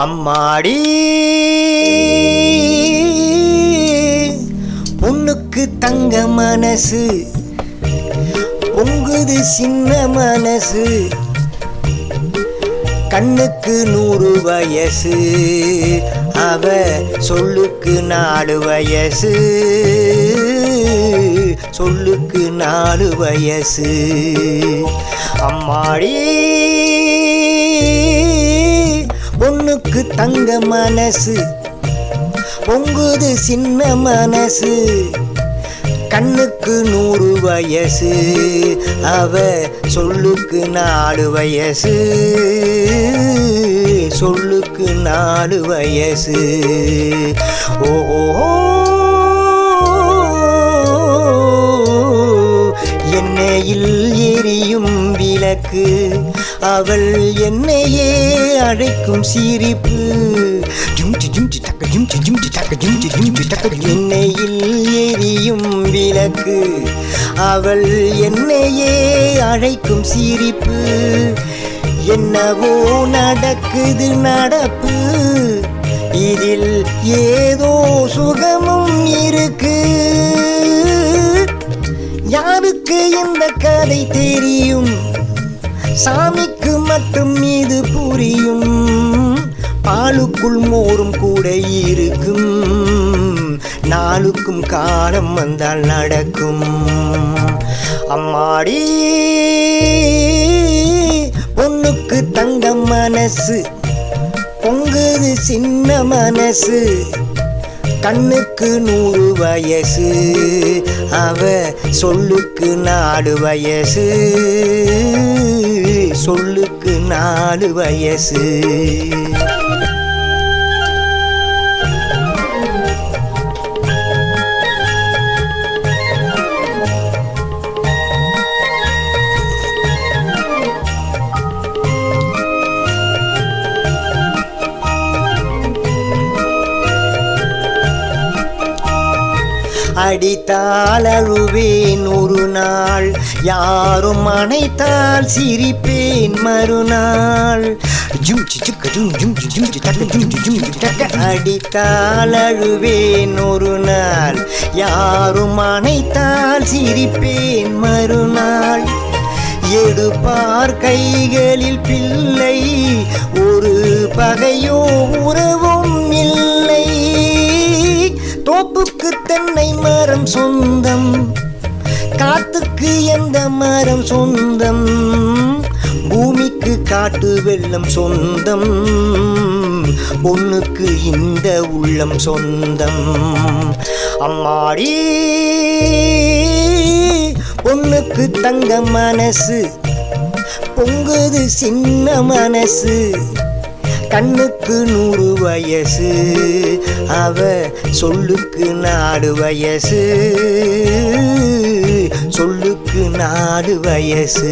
அம்மாடி பொண்ணுக்கு தங்க மனசு பொங்குது சின்ன மனசு கண்ணுக்கு 100 வயசு அவ சொல்லுக்கு 4 வயசு சொல்லுக்கு 4 வயசு அம்மாடி பொண்ணுக்கு தங்க மனசு பொங்குது சின்ன மனசு கண்ணுக்கு 100 வயசு அவ சொல்லுக்கு 4 வயசு சொல்லுக்கு 4 வயசு ஓ எண்ணெயில் எரியும் விளக்கு அவள் என்னையே அழைக்கும் சிரிப்பு எண்ணெயில் எரியும் விளக்கு அவள் என்னையே அழைக்கும் சிரிப்பு என்னவோ நடக்குது நடப்பு இதில் ஏதோ சுகமும் இருக்கு யாருக்கு இந்த கதை தெரியும் சாமிக்கு மட்டும் இது புரியும் பாலுக்குள் மோரும் கூட இருக்கும் நாளுக்கும் காலம் வந்தால் நடக்கும் அம்மாடி பொண்ணுக்கு தங்க மனசு பொங்குது சின்ன மனசு கண்ணுக்கு 100 வயசு அவ சொல்லுக்கு 4 வயசு சொல்லுக்கு 4 வயசு அடித்தால் அழுவேன் ஒரு நாள் யாரும் அணைத்தால் சிரிப்பேன் மறுநாள் அடித்தால் அழுவேன் ஒரு நாள் யாரும் அணைத்தால் சிரிப்பேன் மறுநாள் எடுப்பார் கைகளில் பிள்ளை ஒரு பகையோ உறவும் இல்லை தோப்புக்கு தென்னை மரம் சொந்தம் காத்துக்கு எந்த மரம் சொந்தம் பூமிக்கு காட்டு வெள்ளம் சொந்தம் பொண்ணுக்கு இந்த உள்ளம் சொந்தம் அம்மாடி பொண்ணுக்கு தங்க மனசு பொங்குது சின்ன மனசு கண்ணுக்கு 100 வயசு அவ சொல்லுக்கு 4 வயசு சொல்லுக்கு 4 வயசு